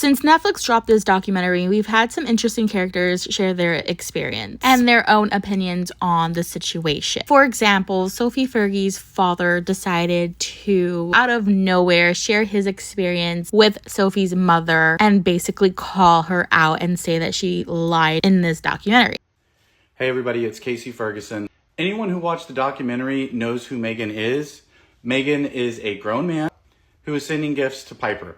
Since Netflix dropped this documentary, we've had some interesting characters share their experience and their own opinions on the situation. For example, Sophie Fergie's father decided to, out of nowhere, share his experience with Sophie's mother and basically call her out and say that she lied in this documentary. Hey everybody, it's Casey Ferguson. Anyone who watched the documentary knows who Megan is. Megan is a grown man who is sending gifts to Piper.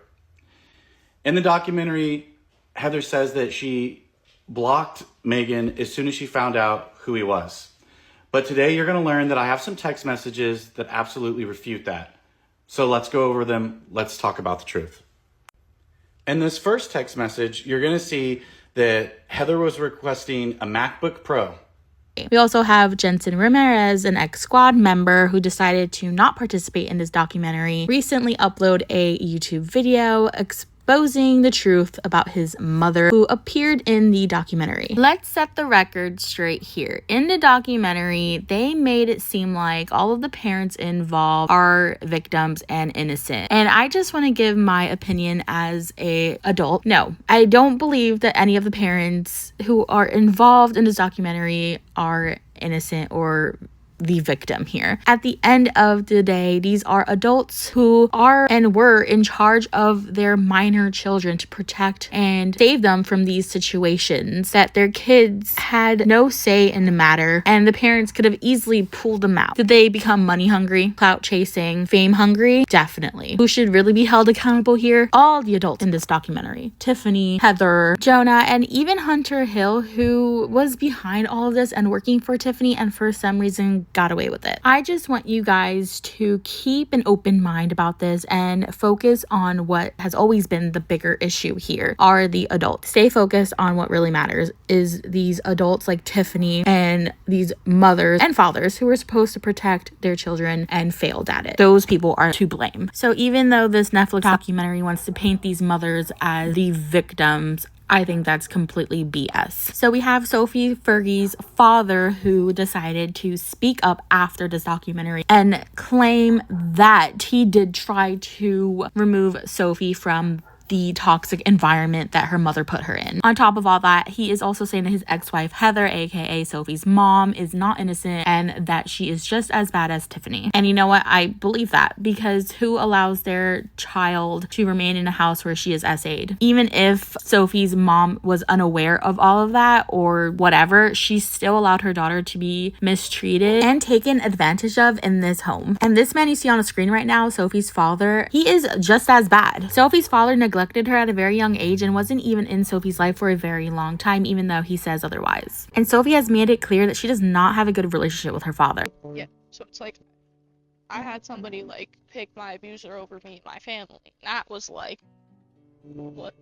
In the documentary, Heather says that she blocked Megan as soon as she found out who he was. But today you're going to learn that I have some text messages that absolutely refute that. So let's go over them. Let's talk about the truth. In this first text message, you're going to see that Heather was requesting a MacBook Pro. We also have Jensen Ramirez, an ex-squad member who decided to not participate in this documentary, recently upload a YouTube video exposing the truth about his mother who appeared in the documentary. Let's set the record straight here. In the documentary, they made it seem like all of the parents involved are victims and innocent. And I just want to give my opinion as an adult. No, I don't believe that any of the parents who are involved in this documentary are innocent or the victim here. At the end of the day, these are adults who are and were in charge of their minor children to protect and save them from these situations that their kids had no say in the matter, and the parents could have easily pulled them out. Did they become money hungry, clout chasing, fame hungry? Definitely. Who should really be held accountable here? All the adults in this documentary. Tiffany, Heather, Jonah, and even Hunter Hill, who was behind all of this and working for Tiffany and for some reason got away with it. I just want you guys to keep an open mind about this and focus on what has always been the bigger issue here, are the adults. Stay focused on what really matters, is these adults like Tiffany and these mothers and fathers who were supposed to protect their children and failed at it. Those people are to blame. So even though this Netflix documentary wants to paint these mothers as the victims, I think that's completely BS. So we have Sophie Fergie's father who decided to speak up after this documentary and claim that he did try to remove Sophie from the toxic environment that her mother put her in. On top of all that, he is also saying that his ex-wife Heather, aka Sophie's mom, is not innocent and that she is just as bad as Tiffany. And you know what? I believe that, because who allows their child to remain in a house where she is SA'd? Even if Sophie's mom was unaware of all of that or whatever, she still allowed her daughter to be mistreated and taken advantage of in this home. And this man you see on the screen right now, Sophie's father, he is just as bad. Sophie's father neglected her at a very young age and wasn't even in Sophie's life for a very long time, even though he says otherwise. And Sophie has made it clear that she does not have a good relationship with her father. Yeah, so it's like, I had somebody like pick my abuser over me and my family. That was like, what?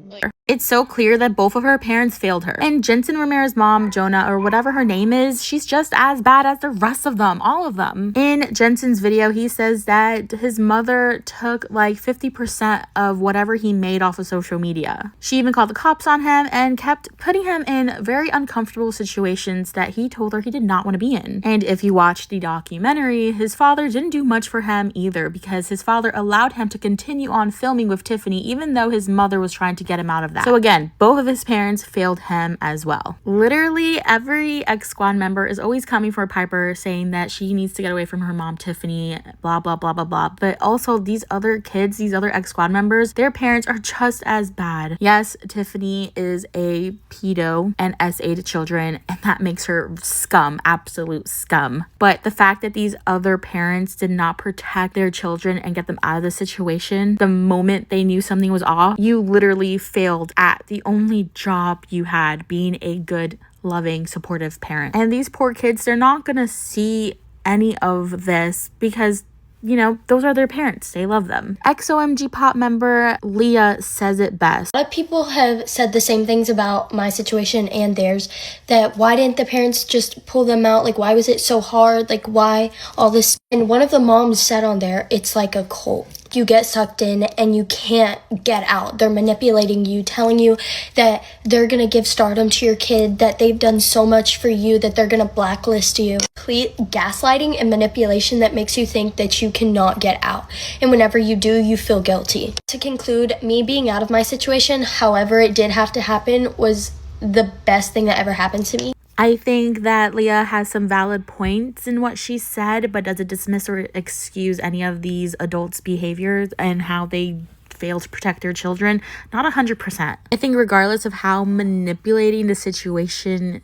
Like, it's so clear that both of her parents failed her. And Jensen Ramirez's mom, Jonah, or whatever her name is, she's just as bad as the rest of them, all of them. In Jensen's video, he says that his mother took like 50% of whatever he made off of social media. She even called the cops on him and kept putting him in very uncomfortable situations that he told her he did not want to be in. And if you watch the documentary, his father didn't do much for him either, because his father allowed him to continue on filming with Tiffany even though his mother was trying to get him out of that. So again, both of his parents failed him as well. Literally every ex-squad member is always coming for Piper, saying that she needs to get away from her mom Tiffany, blah blah blah blah blah. But also these other kids, these other ex-squad members, their parents are just as bad. Yes, Tiffany is a pedo and SA'd children, and that makes her scum, absolute scum. But the fact that these other parents did not protect their children and get them out of the situation the moment they knew something was off, you literally failed at the only job you had, being a good, loving, supportive parent. And these poor kids, they're not gonna see any of this because, you know, those are their parents. They love them. XOMG Pop member Leah says it best. A lot of people have said the same things about my situation and theirs, that why didn't the parents just pull them out? Like, why was it so hard? Like, why all this? And one of the moms said on there, it's like a cult. you get sucked in and you can't get out. They're manipulating you, telling you that they're going to give stardom to your kid, that they've done so much for you, that they're going to blacklist you. Complete gaslighting and manipulation that makes you think that you cannot get out. And whenever you do, you feel guilty. To conclude, me being out of my situation, however it did have to happen, was the best thing that ever happened to me. I think that Leah has some valid points in what she said, but doesn't dismiss or excuse any of these adults' behaviors and how they fail to protect their children. Not 100%. I think regardless of how manipulating the situation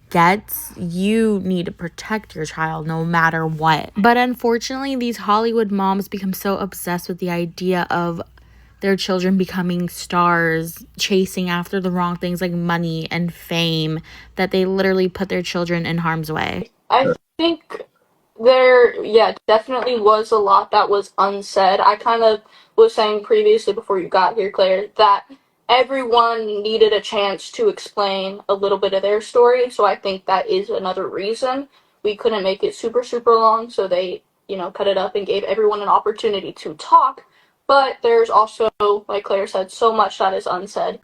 gets, you need to protect your child no matter what. But unfortunately, these Hollywood moms become so obsessed with the idea of their children becoming stars, chasing after the wrong things like money and fame, that they literally put their children in harm's way. I think there definitely was a lot that was unsaid. I kind of was saying previously before you got here, Claire, that everyone needed a chance to explain a little bit of their story, so I think that is another reason we couldn't make it super, super long, so they, cut it up and gave everyone an opportunity to talk. But there's also, like Claire said, so much that is unsaid.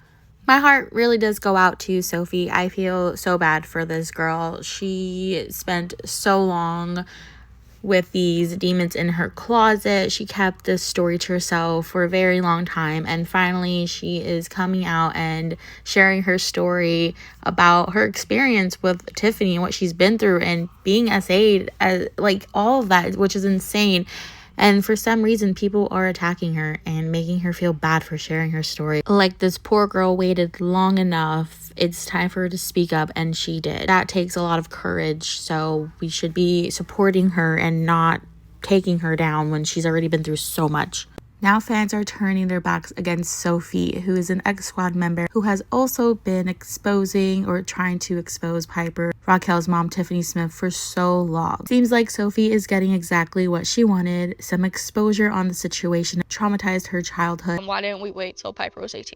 My heart really does go out to Sophie. I feel so bad for this girl. She spent so long with these demons in her closet. She kept this story to herself for a very long time, and finally she is coming out and sharing her story about her experience with Tiffany and what she's been through and being SA'd, like all of that, which is insane. And for some reason, people are attacking her and making her feel bad for sharing her story. Like, this poor girl waited long enough. It's time for her to speak up, and she did. That takes a lot of courage, so we should be supporting her and not taking her down when she's already been through so much. Now fans are turning their backs against Sophie, who is an ex-squad member who has also been exposing or trying to expose Piper, Raquel's mom, Tiffany Smith, for so long. Seems like Sophie is getting exactly what she wanted, some exposure on the situation that traumatized her childhood. Why didn't we wait till Piper was 18?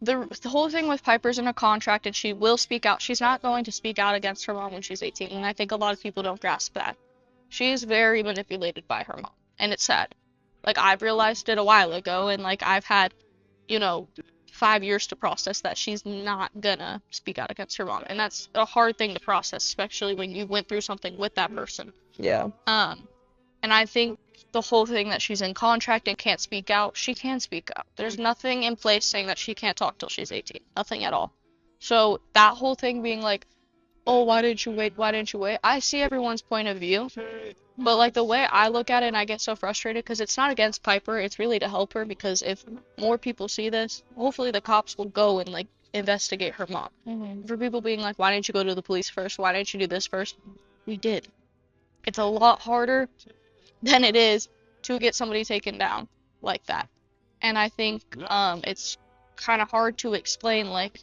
The whole thing with Piper's in a contract and she will speak out. She's not going to speak out against her mom when she's 18, and I think a lot of people don't grasp that. She is very manipulated by her mom, and it's sad. Like, I've realized it a while ago, and like I've had, 5 years to process that she's not gonna speak out against her mom, and that's a hard thing to process, especially when you went through something with that person. Yeah. And I think the whole thing that she's in contract and can't speak out, she can speak out. There's nothing in place saying that she can't talk till she's 18. Nothing at all. So that whole thing being like, oh, why didn't you wait? Why didn't you wait? I see everyone's point of view. But like the way I look at it, and I get so frustrated because it's not against Piper, it's really to help her, because if more people see this, hopefully the cops will go and like investigate her mom. Mm-hmm. For people being like, why didn't you go to the police first? Why didn't you do this first? We did. It's a lot harder than it is to get somebody taken down like that. And I think it's kind of hard to explain, like,